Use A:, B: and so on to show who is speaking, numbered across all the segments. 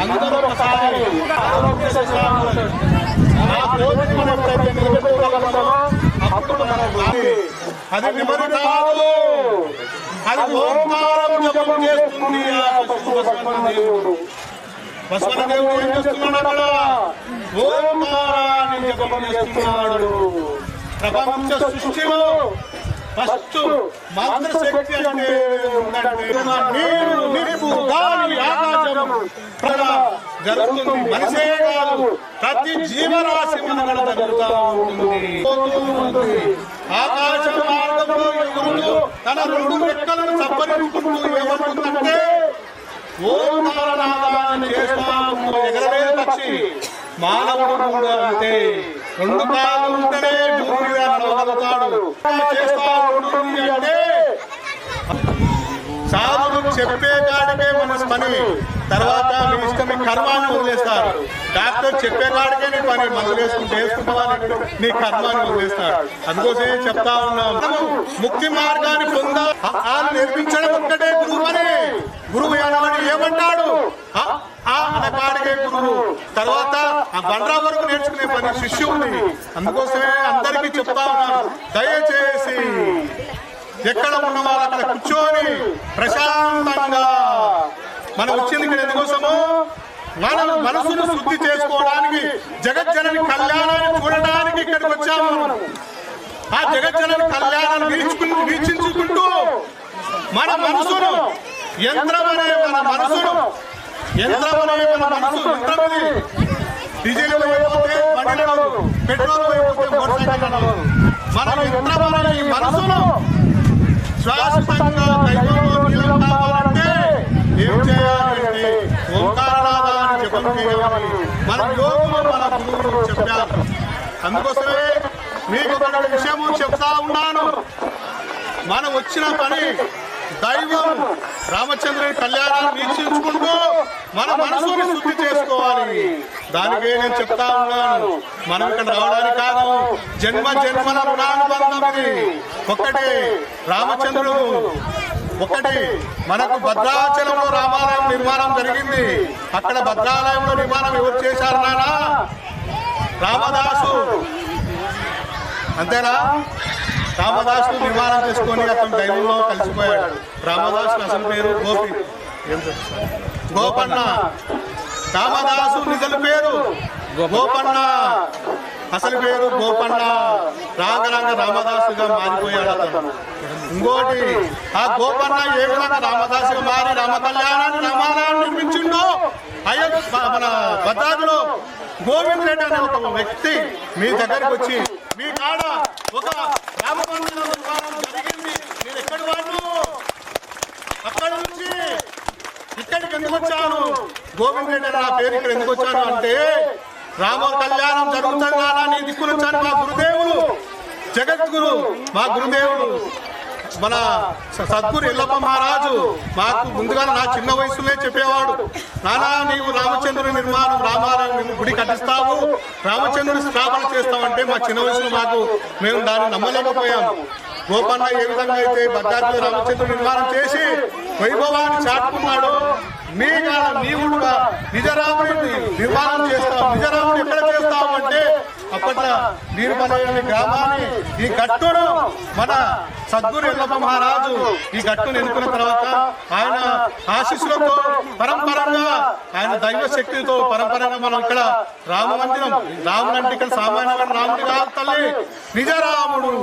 A: అందరూ ఒకసారి నిలబెట్టుకోగలుగుతామో అప్పుడు అది నెమ్మది కాదు, అది ఓంకారం జపం చేస్తుంది. బసవనదేవుడు ఏం చేస్తున్నాడు అక్కడ? ఓంకారాన్ని జపం చేస్తున్నాడు. ప్రపంచ సృష్టిలో ఫస్ట్ మంత్రశక్తి అంటే నీరు, నిప్పు, గాలి, ఆకాశం జరుగుతుంది. మనిషే కాదు, ప్రతి జీవరాశి మన జరుగుతూ ఉంటుంది. ఆకాశ మార్గంలో ఎగురుతూ తన రెండు రెక్కలను సప్పరించుకుంటూ ఏమవుతుందంటే ఓంకారనాదాన్ని చేస్తాము. ఎగరలేదు పక్షి, మానవుడు కూడా అంతే. రెండు కాళ్ళు ఉంటేనే భూమి మీద నడవగలుగుతాడు. చేస్తా ఉంటుంది అంటే సాధులు చెప్పే కాడికే మన పని, తర్వాత మీ ఇష్టం, మీ కర్మాన్ని వదిలేస్తారు. డాక్టర్ చెప్పే కాడికే నీ పని, మందులు వేసుకుంటావా నీ కర్మాన్ని వదిలేస్తాడు. అందుకోసమే చెప్తా ఉన్నాం, ముక్తి మార్గాన్ని నేర్పించడం ఒక్కటే గురువు పని. గురువు ఏమంటాడు అనకాడికే గురువు, తర్వాత ఆ బండ్రా వరకు నేర్చుకునే పని శిష్యుడిని. అందుకోసమే అందరికీ చెప్తా ఉన్నాను, దయచేసి ఎక్కడ ఉన్న వాళ్ళు అక్కడ కూర్చొని ప్రశాంతంగా, మనం వచ్చింది ఇక్కడ ఎందుకోసము? మన మనసును శుద్ధి చేసుకోవడానికి, జగజ్జనని కళ్యాణాన్ని చూడడానికి ఇక్కడికి వచ్చాము. ఆ జగజ్జనని కళ్యాణాన్ని వీక్షించుకుంటూ మన మనసును యంత్రమనే మన మనసును డీజిల్ అయిపోతే బండి నడవదు, పెట్రోల్ అయిపోతే మోటార్ సైకిల్ నడవదు. మన యంత్రమనే ఈ మనసును శాశ్వతంగా దైవంలో నిలయం కావాలంటే ఏం చేయాలంటే ఓంకారనాదాన్ని జపం చేయాలి. మన యోగులు మన గురువులు చెప్పారు. అందుకోసమే మీకు ఒక విషయము చెప్తా ఉన్నాను. మనం వచ్చిన పని దైవం రామచంద్రుని కళ్యాణాన్ని వీక్షించుకుంటూ మన మనసుని శుద్ధి చేసుకోవాలి. దానికే నేను చెప్తా ఉన్నాను, మనం ఇక్కడ రావడానికి కాదు, జన్మ జన్మల రుణానుబంధం. ఒక్కటే రామచంద్రుడు, ఒకటి మనకు భద్రాచలంలో రామాలయం నిర్మాణం జరిగింది. అక్కడ భద్రాలయంలో నిర్మాణం ఎవరు చేశారు నానా? రామదాసు, అంతేనా? రామదాసు నిర్మాణం చేసుకొని అతను దైవంలో కలిసిపోయాడు. రామదాసు అసలు పేరు గోపన్న. రామదాసు నిజల పేరు గోపన్న, అసలు పేరు గోపన్న. రాగరాగ రామదాసుగా మారిపోయాడు అతను. ఇంకోటి, ఆ గోపన్న ఏ విధంగా రామదాసుగా మారి రామ కళ్యాణాన్ని రామాలయాన్ని నిర్మించిండో, మన భద్రాద్రిలో గోవింద్ రెడ్డి అనే ఒక వ్యక్తి మీ దగ్గరికి వచ్చి, మీ కాడ ఒక రామ మందిర నిర్మాణం జరిగింది, నేను ఎక్కడి వాడు, అక్కడి నుంచి ఇక్కడికి ఎందుకు వచ్చాను, గోవింద్ రెడ్డి నా పేరు ఇక్కడ ఎందుకు వచ్చాను అంటే, రామ కళ్యాణం జరుగుతుంది నానా నీ దిక్కులు వచ్చాను. మా గురుదేవులు, జగద్గురు, మా గురుదేవుడు మన సద్గురు ఎల్లప్ప మహారాజు మాకు ముందుగా నా చిన్న వయసులోనే చెప్పేవాడు, నానా నీవు రామచంద్రుని నిర్మాణం రామాలయం గుడి కట్టిస్తావు, రామచంద్రుని స్థాపన చేస్తామంటే మా చిన్న వయసులో మేము దాన్ని నమ్మలేకపోయాము. గోపన్న ఏ విధంగా అయితే భద్రాద్రిలో రామచంద్రుని నిర్మాణం చేసి వైభవాన్ని చాటుకున్నాడు, నీవు నిజరాముడి నిర్మాణం చేస్తావు. నిజరాముడు ఎక్కడ చేస్తావు అంటే, అప్పట్లో నీరుమలైన గ్రామాన్ని, ఈ గట్టును మన సద్గురు ఎల్లప్ప మహారాజు ఈ గట్టును ఎన్నుకున్న తర్వాత ఆయన ఆశీస్సులతో పరంపరంగా, ఆయన దైవ శక్తితో పరంపరంగా మనం ఇక్కడ రామ మందిరం, రాముడు అంటే ఇక్కడ సామాన్యమైన రాముడు కాదు తల్లి, నిజరాముడు.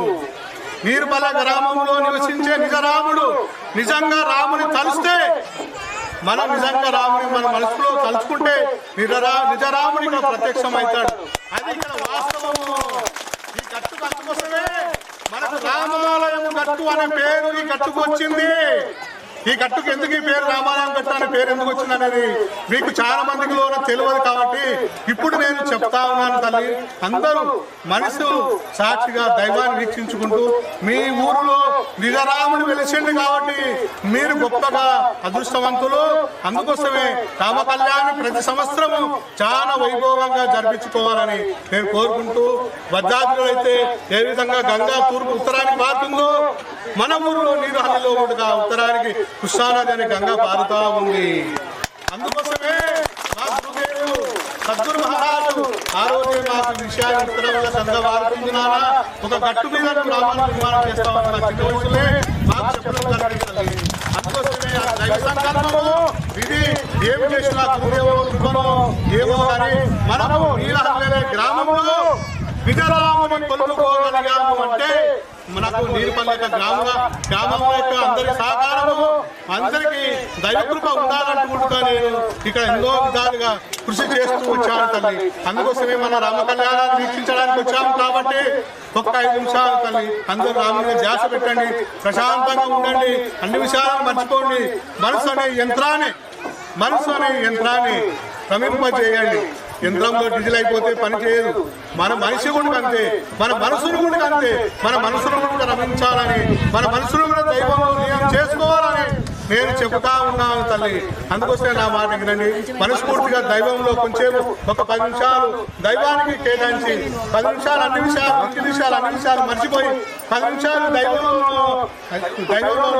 A: నీరుమల గ్రామంలో నివసించే నిజరాముడు. నిజంగా రాముని తలుస్తే, మనం నిజంగా రాముని మన మనసులో తలుచుకుంటే నిజరాముడి ఇక్కడ ప్రత్యక్షం అవుతాడు. అది ఇక్కడ వాస్తవము. ఈ గట్టు కోసమే మనకు రామాలయం గట్టు అనే పేరు ఈ గట్టుకు వచ్చింది. ఈ గట్టుకు ఎందుకు ఈ పేరు రామాలయం గట్టు అనే పేరు ఎందుకు వచ్చింది అనేది మీకు చాలా మందికి తెలియదు. కాబట్టి ఇప్పుడు నేను చెప్తా ఉన్నాను తల్లి, అందరూ మనసు సాక్షిగా దైవాన్ని వీక్షించుకుంటూ, మీ ఊరిలో నిజరాముడు వెలిసింది కాబట్టి మీరు గొప్పగా అదృష్టవంతులు. అందుకోసమే రామ కళ్యాణం ప్రతి సంవత్సరము చాలా వైభవంగా జరిపించుకోవాలని నేను కోరుకుంటూ, భద్రాద్రిలో అయితే ఏ విధంగా గంగా తూర్పు ఉత్తరానికి పారుతుందో, మన ఊరిలో నీరు హల్లిలో కూడా ఉత్తరానికి కృష్ణానది అనే గంగా పారుతా ఉంది. అందుకోసమే సద్గురు మహారాజు ఆ రోజే మాకు విషయాన్ని ఉత్తరంలో చదవారుతుంది నాన్న, ఒక గట్టు మీద గ్రామాన్ని నిర్మాణం చేస్తామన్న చిన్న వయసులే మాకు చెప్పడం జరిగింది. అందుకోసమే ఆ దైవ సంకల్పము ఇది ఏమి చేసినా గురుదేవో కృపనో ఏమో కానీ మనము నీలహల్లే గ్రామంలో విజయరాముని కొలుపుకోగలిగాము అంటే మనకు నీరుపల్లి యొక్క గ్రామం యొక్క అందరి సహకారము, అందరికీ దైవకృప ఉండాలనుకుంటా నేను ఇక్కడ ఎన్నో విధాలుగా కృషి చేస్తూ వచ్చాను తల్లి. అందుకోసమే మన రామ కళ్యాణాన్ని వీక్షించడానికి వచ్చాము కాబట్టి ఒక్క 5 నిమిషాలు తల్లి అందరూ రాముని ధ్యాస పెట్టండి, ప్రశాంతంగా ఉండండి, అన్ని విషయాలను మర్చిపోండి. మనసు అనే యంత్రాన్ని ప్రమింపజేయండి. యంత్రంలో డీజిల్ అయిపోతే పని చేయదు. మన మనిషి కూడా అంతే, మన మనసును కూడా అంతే. మన మనసును కూడా రమించాలని, మన మనసును కూడా దైవంలో లీనం చేసుకోవాలని నేను చెబుతా ఉన్నాను తల్లి. అందుకోసమే నా మాట వినండి. మనస్ఫూర్తిగా దైవంలో కొంచెం ఒక 10 నిమిషాలు దైవానికి కేటాయించి 10 నిమిషాలు అన్ని విషయాలు మర్చిపోయి 10 నిమిషాలు దైవంలో